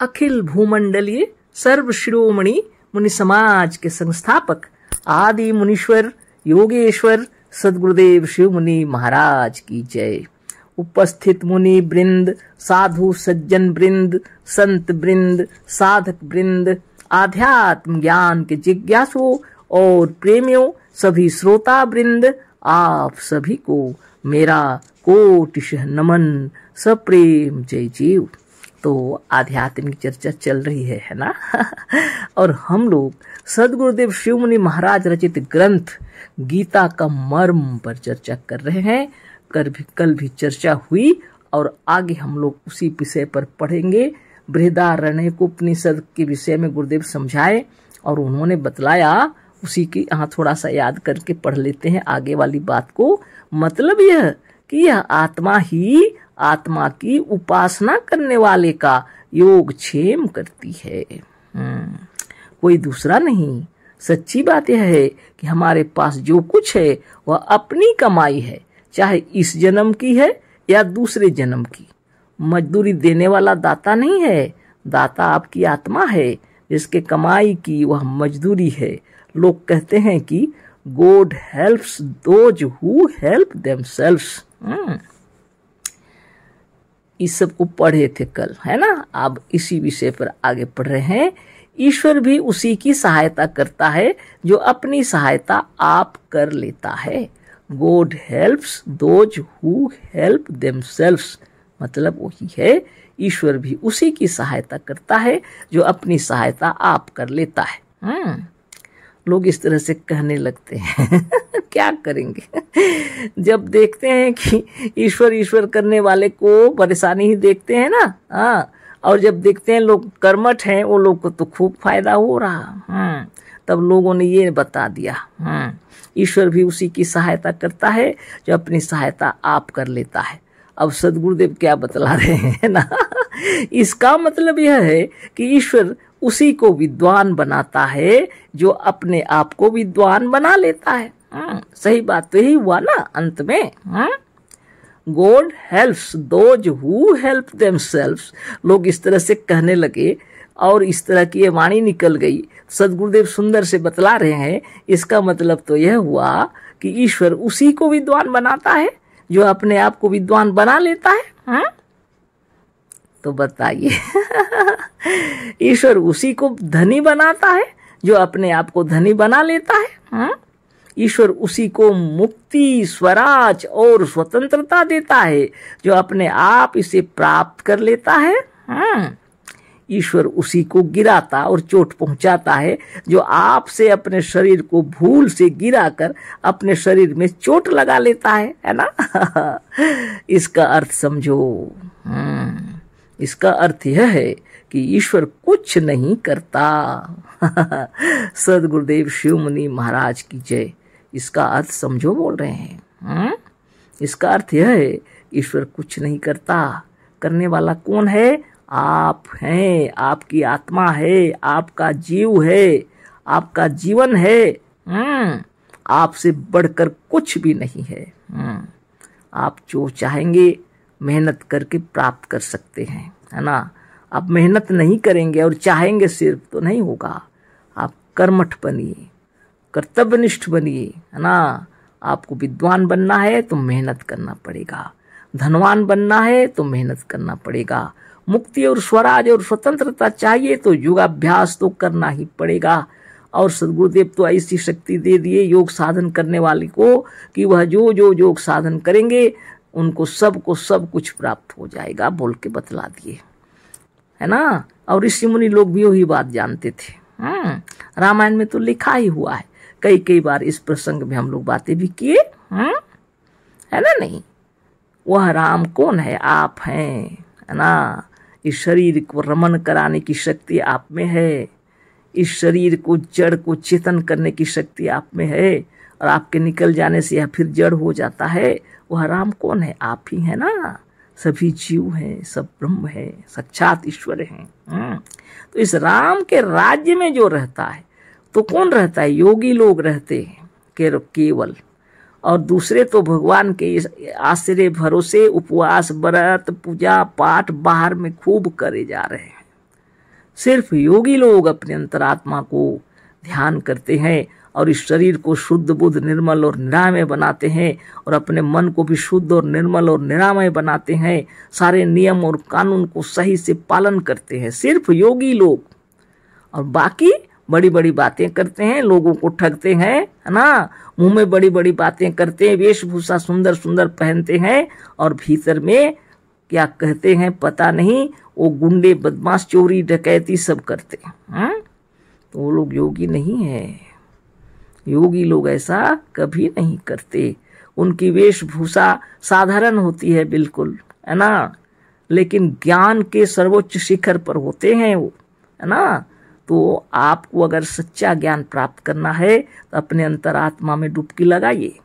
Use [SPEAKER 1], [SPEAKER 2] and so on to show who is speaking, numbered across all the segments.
[SPEAKER 1] अखिल भूमंडलीय सर्व शिरोमणि मुनि समाज के संस्थापक आदि मुनीश्वर योगेश्वर सद्गुरुदेव शिव मुनि महाराज की जय। उपस्थित मुनि वृंद, साधु सज्जन वृंद, संत वृंद, साधक वृंद, आध्यात्म ज्ञान के जिज्ञासुओं और प्रेमियों, सभी श्रोता वृंद, आप सभी को मेरा कोटिशः नमन, सप्रेम जय जीव। तो आध्यात्मिक चर्चा चल रही है ना और हम लोग सद्गुरुदेव शिव मुनि महाराज रचित ग्रंथ गीता का मर्म पर चर्चा कर रहे हैं। कल भी चर्चा हुई और आगे हम लोग उसी विषय पर पढ़ेंगे। बृहदारण्यकोपनिषद के विषय में गुरुदेव समझाए और उन्होंने बतलाया, उसी की यहाँ थोड़ा सा याद करके पढ़ लेते हैं आगे वाली बात को। मतलब यह कि यह आत्मा ही आत्मा की उपासना करने वाले का योगक्षेम करती है, कोई दूसरा नहीं। सच्ची बात यह है कि हमारे पास जो कुछ है वह अपनी कमाई है, चाहे इस जन्म की है या दूसरे जन्म की। मजदूरी देने वाला दाता नहीं है, दाता आपकी आत्मा है जिसके कमाई की वह मजदूरी है। लोग कहते हैं कि God helps those who help themselves. इस सब को पढ़े थे कल, है ना। अब इसी विषय पर आगे पढ़ रहे हैं। ईश्वर भी उसी की सहायता करता है जो अपनी सहायता आप कर लेता है। God helps those who help themselves, मतलब वही है, ईश्वर भी उसी की सहायता करता है जो अपनी सहायता आप कर लेता है। लोग इस तरह से कहने लगते हैं क्या करेंगे जब देखते हैं कि ईश्वर ईश्वर करने वाले को परेशानी ही देखते हैं ना। हाँ, और जब देखते हैं लोग कर्मठ हैं, वो लोग को तो खूब फायदा हो रहा। तब लोगों ने ये बता दिया, ईश्वर भी उसी की सहायता करता है जो अपनी सहायता आप कर लेता है। अब सद्गुरुदेव क्या बतला रहे हैं ना इसका मतलब यह है कि ईश्वर उसी को विद्वान बनाता है जो अपने आप को विद्वान बना लेता है। सही बात तो यही हुआ ना अंत में। God helps those who help themselves. लोग इस तरह से कहने लगे और इस तरह की ये वाणी निकल गई। सद्गुरुदेव सुंदर से बतला रहे हैं, इसका मतलब तो यह हुआ कि ईश्वर उसी को विद्वान बनाता है जो अपने आप को विद्वान बना लेता है। तो बताइए ईश्वर उसी को धनी बनाता है जो अपने आप को धनी बना लेता है। ईश्वर उसी को मुक्ति, स्वराज और स्वतंत्रता देता है जो अपने आप इसे प्राप्त कर लेता है। ईश्वर उसी को गिराता और चोट पहुंचाता है जो आपसे अपने शरीर को भूल से गिराकर अपने शरीर में चोट लगा लेता है ना इसका अर्थ समझो। इसका अर्थ यह है कि ईश्वर कुछ नहीं करता सद्गुरुदेव शिव मुनि महाराज की जय। इसका अर्थ समझो बोल रहे हैं। इसका अर्थ यह है ईश्वर कुछ नहीं करता। करने वाला कौन है? आप हैं, आपकी आत्मा है, आपका जीव है, आपका जीवन है। आपसे बढ़कर कुछ भी नहीं है। आप जो चाहेंगे मेहनत करके प्राप्त कर सकते हैं, है ना। आप मेहनत नहीं करेंगे और चाहेंगे सिर्फ तो नहीं होगा। आप कर्मठ बनिए, कर्तव्यनिष्ठ बनिए, है ना। आपको विद्वान बनना है तो मेहनत करना पड़ेगा, धनवान बनना है तो मेहनत करना पड़ेगा, मुक्ति और स्वराज और स्वतंत्रता चाहिए तो योगाभ्यास तो करना ही पड़ेगा। और सद्गुरुदेव तो ऐसी शक्ति दे दिए योग साधन करने वाले को कि वह जो जो योग साधन करेंगे उनको सब कुछ प्राप्त हो जाएगा, बोल के बतला दिए, है ना। और ऋषि मुनि लोग भी वही बात जानते थे। रामायण में तो लिखा ही हुआ है, कई बार इस प्रसंग में हम लोग बातें भी किए, है ना। नहीं, वह राम कौन है? आप हैं, है ना। इस शरीर को रमन कराने की शक्ति आप में है, इस शरीर को जड़ को चेतन करने की शक्ति आप में है, और आपके निकल जाने से यह फिर जड़ हो जाता है। वह राम कौन है? आप ही है ना। सभी जीव हैं, सब ब्रह्म है, साक्षात ईश्वर हैं। तो इस राम के राज्य में जो रहता है तो कौन रहता है? योगी लोग रहते हैं केवल, और दूसरे तो भगवान के आश्रय भरोसे उपवास व्रत पूजा पाठ बाहर में खूब करे जा रहे हैं। सिर्फ योगी लोग अपने अंतरात्मा को ध्यान करते हैं और इस शरीर को शुद्ध बुद्ध निर्मल और निरामय बनाते हैं और अपने मन को भी शुद्ध और निर्मल और निरामय बनाते हैं। सारे नियम और कानून को सही से पालन करते हैं सिर्फ योगी लोग। और बाकी बड़ी बड़ी बातें करते हैं, लोगों को ठगते हैं, है ना, मुंह में बड़ी बड़ी बातें करते हैं, वेशभूषा सुंदर सुंदर पहनते हैं और भीतर में क्या कहते हैं पता नहीं, वो गुंडे बदमाश चोरी डकैती सब करते हैं। तो वो लोग योगी नहीं है। योगी लोग ऐसा कभी नहीं करते। उनकी वेशभूषा साधारण होती है बिल्कुल, है ना, लेकिन ज्ञान के सर्वोच्च शिखर पर होते हैं वो, है ना। तो आपको अगर सच्चा ज्ञान प्राप्त करना है तो अपने अंतरात्मा में डुबकी लगाइए।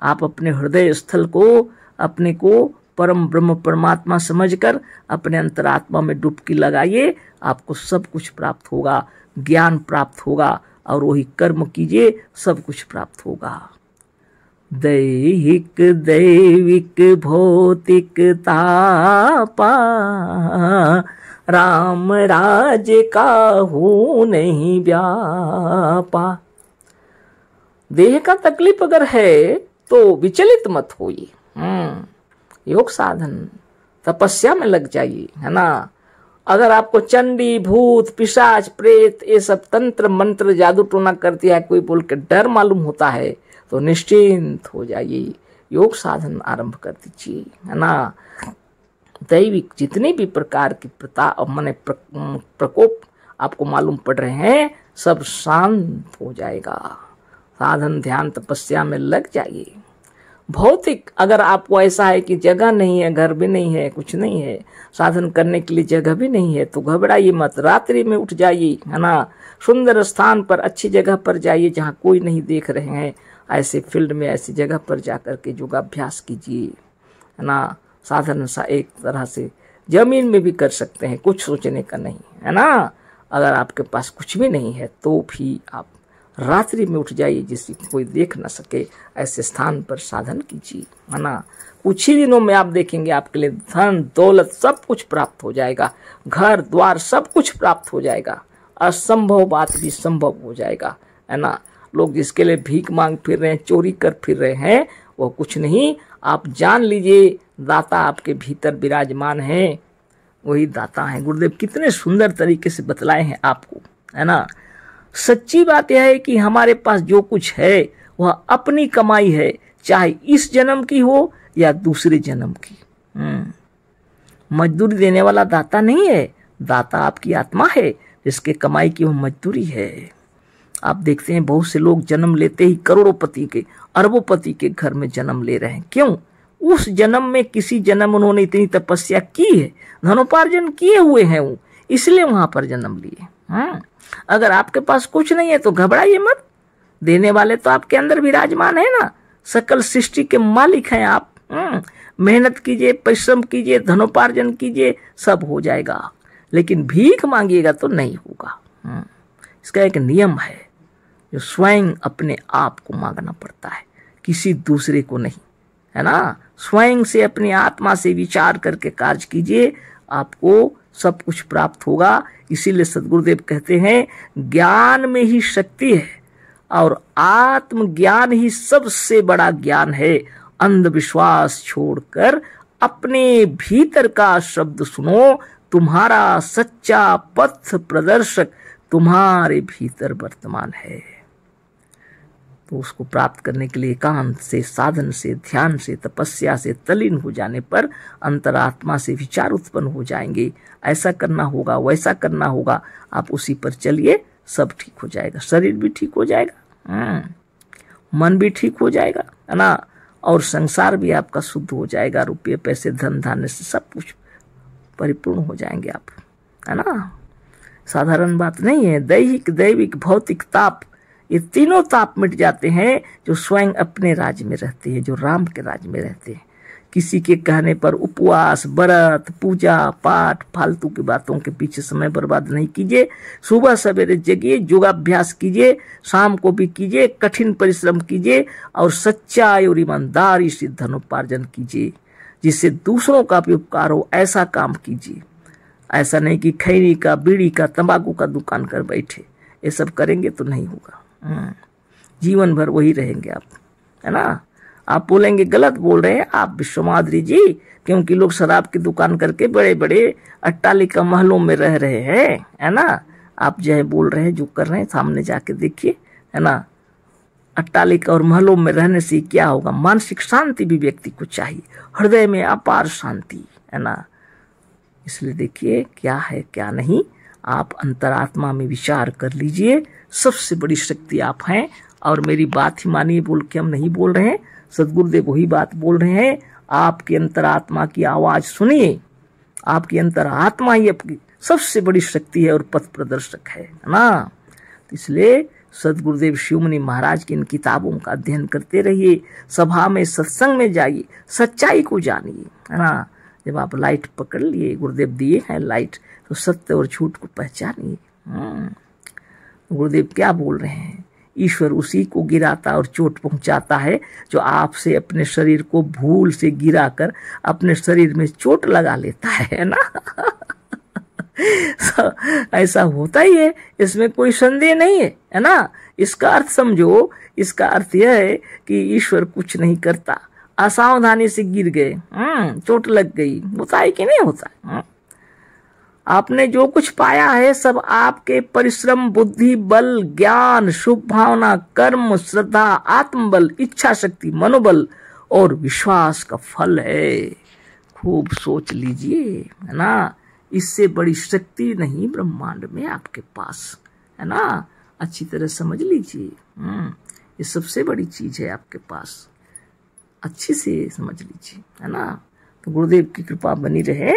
[SPEAKER 1] आप अपने हृदय स्थल को, अपने को परम ब्रह्म परमात्मा समझकर अपने अंतरात्मा में डुबकी लगाइए। आपको सब कुछ प्राप्त होगा, ज्ञान प्राप्त होगा और वही कर्म कीजिए, सब कुछ प्राप्त होगा। दैहिक दैविक भौतिक तापा, राम राज काहू नहीं व्यापा। देह का तकलीफ अगर है तो विचलित मत होइए। योग साधन तपस्या में लग जाइए, है ना। अगर आपको चंडी भूत पिशाच प्रेत ये सब तंत्र मंत्र जादू टोना करती है, कोई बोल के डर मालूम होता है, तो निश्चिंत हो जाइए, योग साधन आरंभ कर दीजिए, है ना। दैविक जितने भी प्रकार की प्रकोप आपको मालूम पड़ रहे हैं सब शांत हो जाएगा। साधन ध्यान तपस्या में लग जाइए। भौतिक अगर आपको ऐसा है कि जगह नहीं है, घर भी नहीं है, कुछ नहीं है, साधन करने के लिए जगह भी नहीं है, तो घबराइए मत, रात्रि में उठ जाइए, है ना। सुंदर स्थान पर, अच्छी जगह पर जाइए जहाँ कोई नहीं देख रहे हैं, ऐसे फील्ड में, ऐसी जगह पर जाकर के योगाभ्यास कीजिए, है ना। साधन सा एक तरह से जमीन में भी कर सकते हैं, कुछ सोचने का नहीं, है ना। अगर आपके पास कुछ भी नहीं है तो भी आप रात्रि में उठ जाइए, जिससे कोई देख ना सके, ऐसे स्थान पर साधन कीजिए, है ना। कुछ ही दिनों में आप देखेंगे आपके लिए धन दौलत सब कुछ प्राप्त हो जाएगा, घर द्वार सब कुछ प्राप्त हो जाएगा, असंभव बात भी संभव हो जाएगा, है ना। लोग जिसके लिए भीख मांग फिर रहे हैं, चोरी कर फिर रहे हैं, वो कुछ नहीं, आप जान लीजिए दाता आपके भीतर विराजमान है, वही दाता है। गुरुदेव कितने सुंदर तरीके से बतलाए हैं आपको, है ना। सच्ची बात यह है कि हमारे पास जो कुछ है वह अपनी कमाई है, चाहे इस जन्म की हो या दूसरे जन्म की। मजदूरी देने वाला दाता नहीं है, दाता आपकी आत्मा है, जिसके कमाई की वह मजदूरी है। आप देखते हैं बहुत से लोग जन्म लेते ही करोड़ोंपति के, अरबोंपति के घर में जन्म ले रहे हैं। क्यों? उस जन्म में किसी जन्म उन्होंने इतनी तपस्या की है, धनोपार्जन किए हुए हैं वो, इसलिए वहां पर जन्म लिए। अगर आपके पास कुछ नहीं है तो घबराइए मत, देने वाले तो आपके अंदर विराजमान है ना, सकल सृष्टि के मालिक हैं आप। मेहनत कीजिए, परिश्रम कीजिए, धनोपार्जन कीजिए, सब हो जाएगा, लेकिन भीख मांगिएगा तो नहीं होगा। इसका एक नियम है, जो स्वयं अपने आप को मांगना पड़ता है, किसी दूसरे को नहीं, है ना। स्वयं से अपनी आत्मा से विचार करके कार्य कीजिए, आपको सब कुछ प्राप्त होगा। इसीलिए सद्गुरुदेव कहते हैं ज्ञान में ही शक्ति है और आत्मज्ञान ही सबसे बड़ा ज्ञान है। अंधविश्वास छोड़कर अपने भीतर का शब्द सुनो, तुम्हारा सच्चा पथ प्रदर्शक तुम्हारे भीतर वर्तमान है। तो उसको प्राप्त करने के लिए एकांत से, साधन से, ध्यान से, तपस्या से तल्लीन हो जाने पर अंतरात्मा से विचार उत्पन्न हो जाएंगे, ऐसा करना होगा, वैसा करना होगा। आप उसी पर चलिए, सब ठीक हो जाएगा, शरीर भी ठीक हो जाएगा, मन भी ठीक हो जाएगा, है ना, और संसार भी आपका शुद्ध हो जाएगा। रुपये पैसे धन धान्य से सब कुछ परिपूर्ण हो जाएंगे आप, है ना। साधारण बात नहीं है। दैहिक दैविक भौतिक ताप, ये तीनों ताप मिट जाते हैं जो स्वयं अपने राज्य में रहते हैं, जो राम के राज्य में रहते हैं। किसी के कहने पर उपवास, व्रत, पूजा पाठ, फालतू की बातों के पीछे समय बर्बाद नहीं कीजिए। सुबह सवेरे जगिए, योगाभ्यास कीजिए, शाम को भी कीजिए, कठिन परिश्रम कीजिए और सच्चाई और ईमानदारी से धनोपार्जन कीजिए, जिससे दूसरों का भी उपकार हो, ऐसा काम कीजिए। ऐसा नहीं कि खैनी का, बीड़ी का, तंबाकू का दुकान कर बैठे। ये सब करेंगे तो नहीं होगा। जीवन भर वही रहेंगे आप, है ना। आप बोलेंगे गलत बोल रहे हैं आप विश्वमाधुरी जी, क्योंकि लोग शराब की दुकान करके बड़े बड़े अट्टालिका महलों में रह रहे हैं, है ना। आप जो है बोल रहे हैं, जो कर रहे हैं, सामने जाके देखिए, है ना। अट्टालिका और महलों में रहने से क्या होगा, मानसिक शांति भी व्यक्ति को चाहिए, हृदय में अपार शांति, है ना। इसलिए देखिए क्या है क्या नहीं, आप अंतरात्मा में विचार कर लीजिए। सबसे बड़ी शक्ति आप हैं। और मेरी बात ही मानिए, बोल के हम नहीं बोल रहे हैं, सदगुरुदेव वही बात बोल रहे हैं। आपकी अंतरात्मा की आवाज सुनिए। आपकी अंतरात्मा ही आपकी सबसे बड़ी शक्ति है और पथ प्रदर्शक है ना। इसलिए सदगुरुदेव शिवमुनि महाराज की इन किताबों का अध्ययन करते रहिए, सभा में सत्संग में जाइए, सच्चाई को जानिए, है ना। जब आप लाइट पकड़ लिए, गुरुदेव दिए हैं लाइट, तो सत्य और झूठ को पहचानिए। गुरुदेव क्या बोल रहे हैं, ईश्वर उसी को गिराता और चोट पहुंचाता है जो आपसे अपने शरीर को भूल से गिराकर अपने शरीर में चोट लगा लेता है ना। ऐसा होता ही है, इसमें कोई संदेह नहीं है ना। इसका अर्थ समझो, इसका अर्थ यह है कि ईश्वर कुछ नहीं करता, असावधानी से गिर गए, चोट लग गई, होता है कि नहीं होता है। आपने जो कुछ पाया है सब आपके परिश्रम, बुद्धि बल, ज्ञान, शुभ भावना, कर्म, श्रद्धा, आत्मबल, इच्छा शक्ति, मनोबल और विश्वास का फल है। खूब सोच लीजिए, है ना। इससे बड़ी शक्ति नहीं ब्रह्मांड में आपके पास, है ना। अच्छी तरह समझ लीजिए, ये सबसे बड़ी चीज है आपके पास, अच्छी से समझ लीजिए, है ना। तो गुरुदेव की कृपा बनी रहे।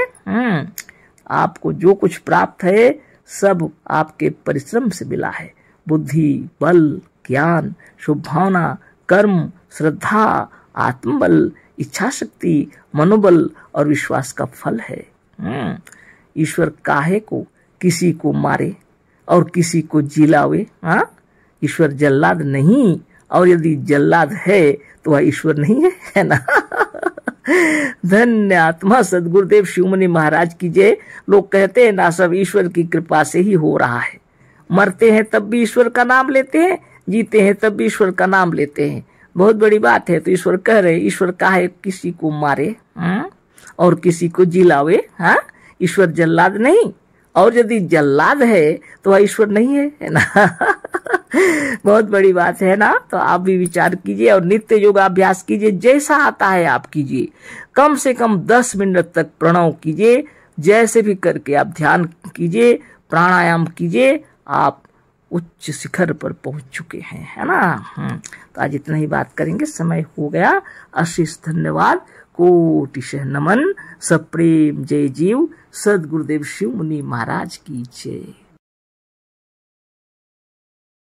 [SPEAKER 1] आपको जो कुछ प्राप्त है सब आपके परिश्रम से मिला है। बुद्धि बल, ज्ञान, शुभ भावना, कर्म, श्रद्धा, आत्मबल, इच्छा शक्ति, मनोबल और विश्वास का फल है। ईश्वर काहे को किसी को मारे और किसी को जिलावे। ईश्वर जल्लाद नहीं, और यदि जल्लाद है तो वह ईश्वर नहीं है, है ना। धन्य आत्मा सदगुरुदेव शिवमुनि महाराज की जय। लोग कहते हैं ना सब ईश्वर की कृपा से ही हो रहा है। मरते हैं तब भी ईश्वर का नाम लेते हैं, जीते हैं तब भी ईश्वर का नाम लेते हैं। बहुत बड़ी बात है। तो ईश्वर कह रहे, ईश्वर काहे किसी को मारे और किसी को जिलावे। ईश्वर जल्लाद नहीं, और यदि जल्लाद है तो वह ईश्वर नहीं है ना। बहुत बड़ी बात है ना। तो आप भी विचार कीजिए और नित्य योगाभ्यास कीजिए, जैसा आता है आप कीजिए। कम से कम 10 मिनट तक प्रणव कीजिए, जैसे भी करके आप ध्यान कीजिए, प्राणायाम कीजिए, आप उच्च शिखर पर पहुंच चुके हैं, है ना। तो आज इतना ही बात करेंगे, समय हो गया। अशीष धन्यवाद, कोटिशः नमन, सप्रेम जय जीव। सदगुरुदेव शिवमुनि महाराज की जय।